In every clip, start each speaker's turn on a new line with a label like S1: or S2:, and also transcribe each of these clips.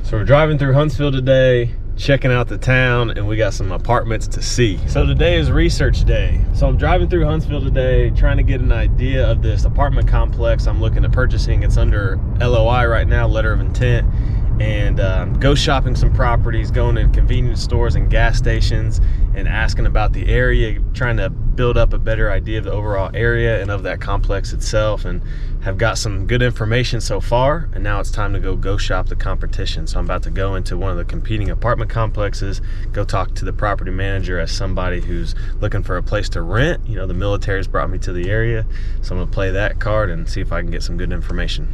S1: So we're driving through Huntsville today, checking out the town, and we got some apartments to see. So today is research day. So I'm driving through Huntsville today, trying to get an idea of this apartment complex I'm looking at purchasing. It's under LOI right now, letter of intent, and go shopping some properties, going to convenience stores and gas stations and asking about the area, trying to build up a better idea of the overall area and of that complex itself, and have got some good information so far. And now it's time to go shop the competition. So I'm about to go into one of the competing apartment complexes, go talk to the property manager as somebody who's looking for a place to rent. You know, the military's brought me to the area, so I'm gonna play that card and see if I can get some good information.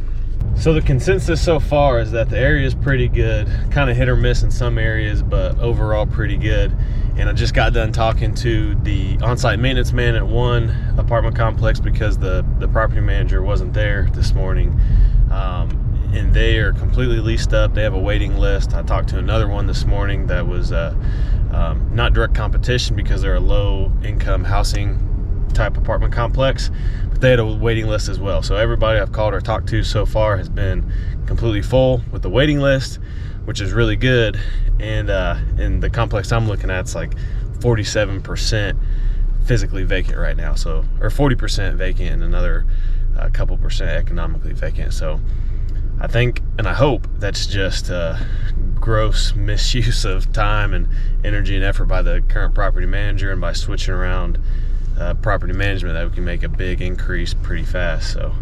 S1: So the consensus so far is that the area is pretty good, kind of hit or miss in some areas, but overall pretty good. And I just got done talking to the on-site maintenance man at one apartment complex because the property manager wasn't there this morning. And they are completely leased up. They have a waiting list. I talked to another one this morning that was not direct competition because they're a low income housing type apartment complex, but they had a waiting list as well. So everybody I've called or talked to so far has been completely full with the waiting list, which is really good. And in the complex I'm looking at, it's like 47% physically vacant right now, so, or 40% vacant and another couple percent economically vacant. So I think and I hope that's just gross misuse of time and energy and effort by the current property manager, and by switching around property management, that we can make a big increase pretty fast. So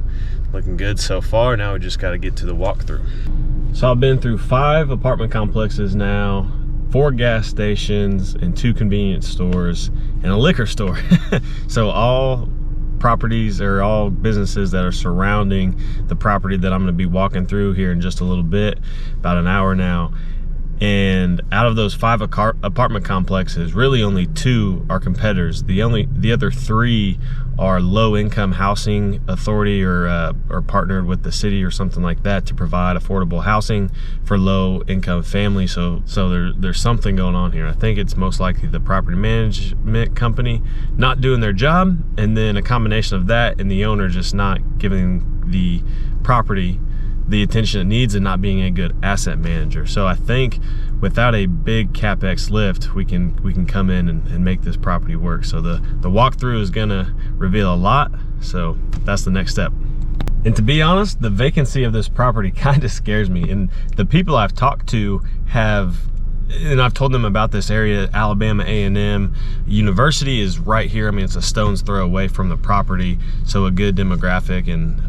S1: looking good so far. Now we just got to get to the walkthrough. So I've been through 5 apartment complexes now, 4 gas stations and 2 convenience stores and a liquor store. So all properties, or all businesses that are surrounding the property that I'm going to be walking through here in just a little bit, about an hour now. And out of those 5 apartment complexes, really only 2 are competitors. The other 3 are low income housing authority, or partnered with the city or something like that to provide affordable housing for low income families. So there's something going on here. I think it's most likely the property management company not doing their job, and then a combination of that and the owner just not giving the property the attention it needs and not being a good asset manager. So I think without a big capex lift, we can come in and make this property work. So the walkthrough is gonna reveal a lot, so that's the next step. And to be honest, the vacancy of this property kind of scares me. And the people I've talked to and I've told them about this area. Alabama A&M University is right here. I mean, it's a stone's throw away from the property, so a good demographic, and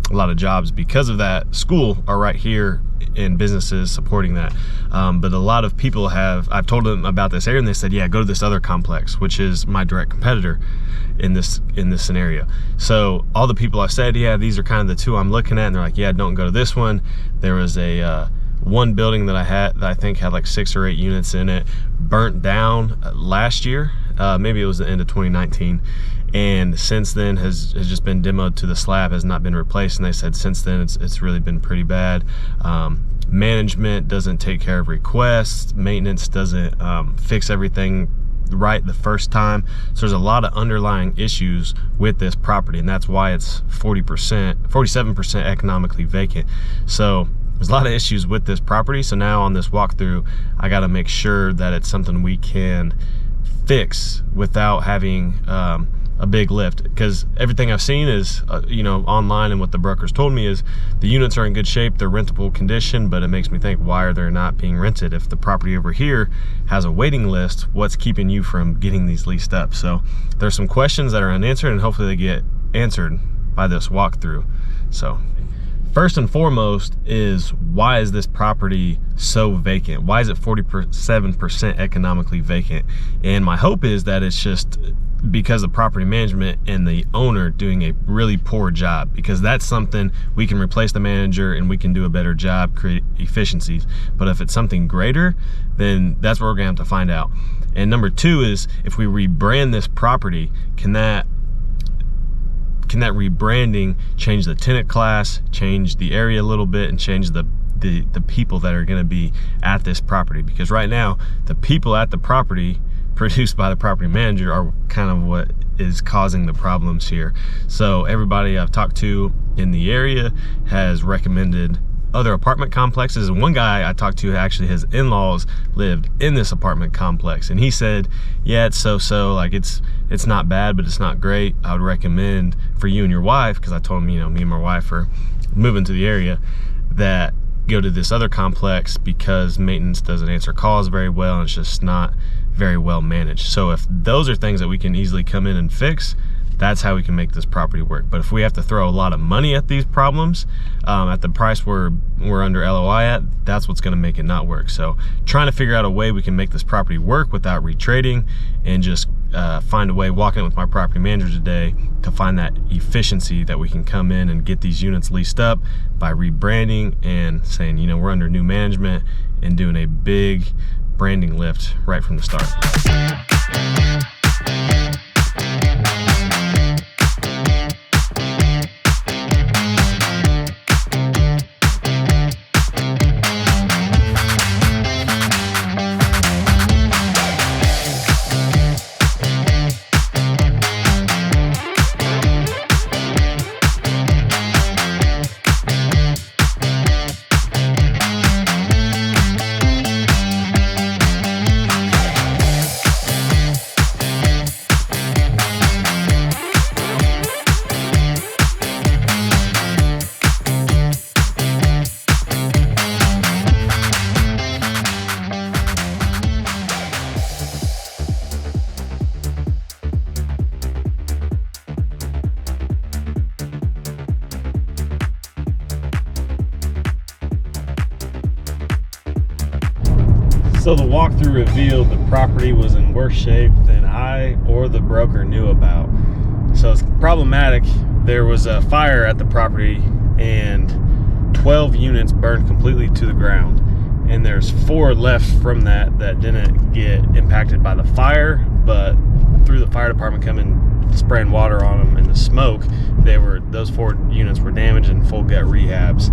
S1: a lot of jobs because of that school are right here, and businesses supporting that. But a lot of people I've told them about this area, and they said, yeah, go to this other complex, which is my direct competitor in this scenario. So all the people I've said, yeah, these are kind of the 2 I'm looking at, and they're like, yeah, don't go to this one. There was a one building that I think had like 6 or 8 units in it, burnt down last year. Maybe it was the end of 2019. And since then has just been demoed to the slab, has not been replaced. And they said since then it's really been pretty bad. Management doesn't take care of requests. Maintenance doesn't fix everything right the first time. So there's a lot of underlying issues with this property, and that's why it's 47% economically vacant. So there's a lot of issues with this property. So now on this walkthrough, I got to make sure that it's something we can fix without having a big lift, because everything I've seen is you know, online, and what the brokers told me is the units are in good shape, they're rentable condition. But it makes me think, why are they not being rented? If the property over here has a waiting list, what's keeping you from getting these leased up? So there's some questions that are unanswered, and hopefully they get answered by this walkthrough. So first and foremost is, why is this property so vacant? Why is it 47% economically vacant? And my hope is that it's just because of property management and the owner doing a really poor job, because that's something we can replace the manager and we can do a better job, create efficiencies. But if it's something greater, then that's what we're gonna have to find out. And number 2 is, if we rebrand this property, can that rebranding change the tenant class, change the area a little bit, and change the people that are going to be at this property? Because right now, the people at the property produced by the property manager are kind of what is causing the problems here. So everybody I've talked to in the area has recommended other apartment complexes. And one guy I talked to, actually his in-laws lived in this apartment complex, and he said, yeah, it's so-so, like it's not bad, but it's not great. I would recommend for you and your wife, because I told him, you know, me and my wife are moving to the area, that go to this other complex because maintenance doesn't answer calls very well, and it's just not very well managed. So if those are things that we can easily come in and fix, that's how we can make this property work. But if we have to throw a lot of money at these problems, at the price we're under LOI at, that's what's gonna make it not work. So trying to figure out a way we can make this property work without retrading, and just find a way, walking with my property manager today, to find that efficiency that we can come in and get these units leased up by rebranding and saying, you know, we're under new management, and doing a big branding lift right from the start. So the walkthrough revealed the property was in worse shape than I or the broker knew about. So it's problematic. There was a fire at the property, and 12 units burned completely to the ground. And there's 4 left from that didn't get impacted by the fire, but through the fire department coming spraying water on them and the smoke, those 4 units were damaged and full gut rehabs,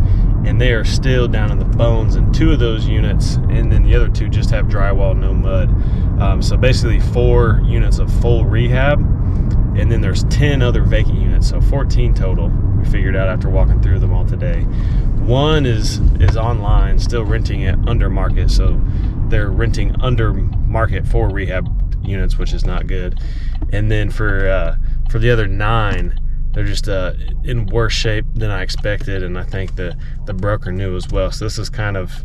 S1: and they are still down in the bones in 2 of those units, and then the other 2 just have drywall, no mud. So basically 4 units of full rehab, and then there's 10 other vacant units, so 14 total. We figured out after walking through them all today. One is online, still renting it under market, so they're renting under market for rehab units, which is not good. And then for the other 9, they're just in worse shape than I expected, and I think the broker knew as well. So this is kind of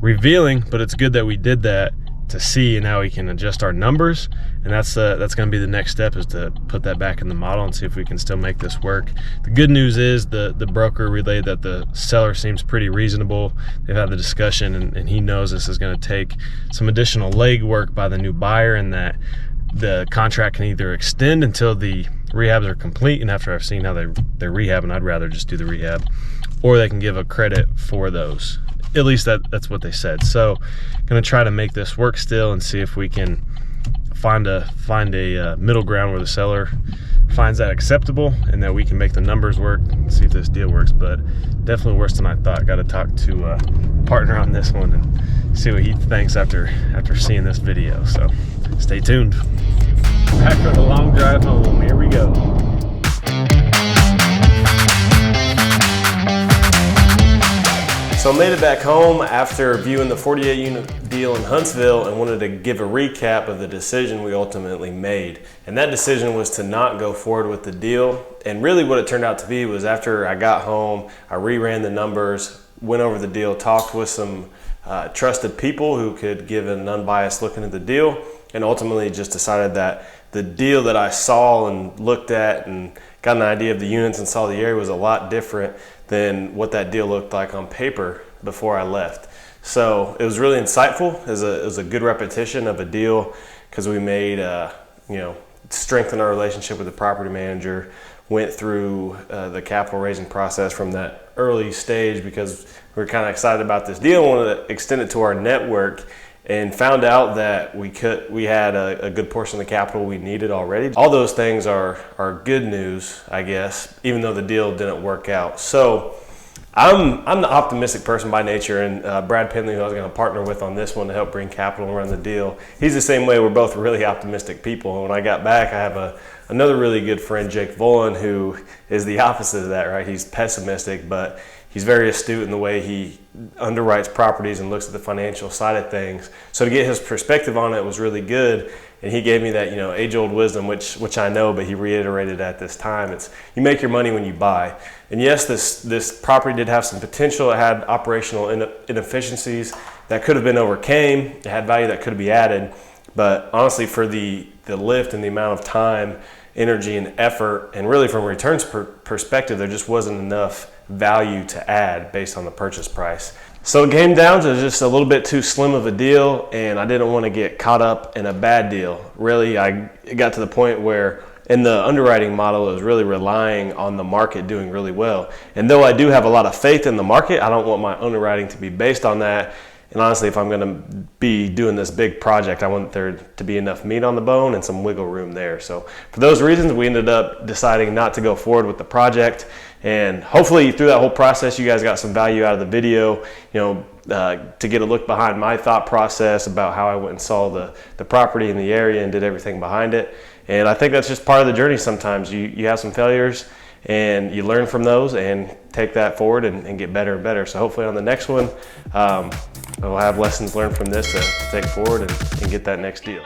S1: revealing, but it's good that we did that to see, and now we can adjust our numbers, and that's going to be the next step, is to put that back in the model and see if we can still make this work. The good news is the broker relayed that the seller seems pretty reasonable. They've had the discussion, and he knows this is going to take some additional legwork by the new buyer, and that the contract can either extend until the rehabs are complete, and after I've seen how they're rehabbing, I'd rather just do the rehab, or they can give a credit for those. At least that's what they said. So gonna try to make this work still, and see if we can find a middle ground where the seller finds that acceptable, and that we can make the numbers work and see if this deal works. But definitely worse than I thought. Got to talk to a partner on this one and see what he thinks after seeing this video. So stay tuned. Back for the long drive home. Here we go. So I made it back home after viewing the 48 unit deal in Huntsville, and wanted to give a recap of the decision we ultimately made. And that decision was to not go forward with the deal. And really what it turned out to be was, after I got home, I reran the numbers, went over the deal, talked with some trusted people who could give an unbiased look into the deal, and ultimately just decided that the deal that I saw and looked at and got an idea of the units and saw the area was a lot different than what that deal looked like on paper before I left. So it was really insightful. It was a good repetition of a deal, because we made, strengthened our relationship with the property manager, went through the capital raising process from that early stage, because we were kind of excited about this deal, wanted to extend it to our network, and found out that we had a good portion of the capital we needed already. All those things are good news, I guess, even though the deal didn't work out. So I'm the optimistic person by nature, and Brad Penley, who I was going to partner with on this one to help bring capital and run the deal, he's the same way. We're both really optimistic people. And when I got back, I have another really good friend, Jake Volan, who is the opposite of that, right? He's pessimistic, but he's very astute in the way he underwrites properties and looks at the financial side of things. So to get his perspective on it was really good. And he gave me that, age-old wisdom, which I know, but he reiterated at this time. It's you make your money when you buy. And yes, this property did have some potential. It had operational inefficiencies that could have been overcame. It had value that could be added. But honestly, for the lift and the amount of time, energy, and effort, and really from a returns perspective, there just wasn't enough value to add based on the purchase price. So it came down to just a little bit too slim of a deal, and I didn't want to get caught up in a bad deal. Really, it got to the point where in the underwriting model, it was really relying on the market doing really well. And though I do have a lot of faith in the market, I don't want my underwriting to be based on that. And honestly, if I'm going to be doing this big project, I want there to be enough meat on the bone and some wiggle room there. So for those reasons, we ended up deciding not to go forward with the project. And hopefully through that whole process, you guys got some value out of the video, to get a look behind my thought process about how I went and saw the property in the area and did everything behind it. And I think that's just part of the journey sometimes. You have some failures and you learn from those and take that forward and get better and better. So hopefully on the next one, we'll have lessons learned from this to take forward and get that next deal.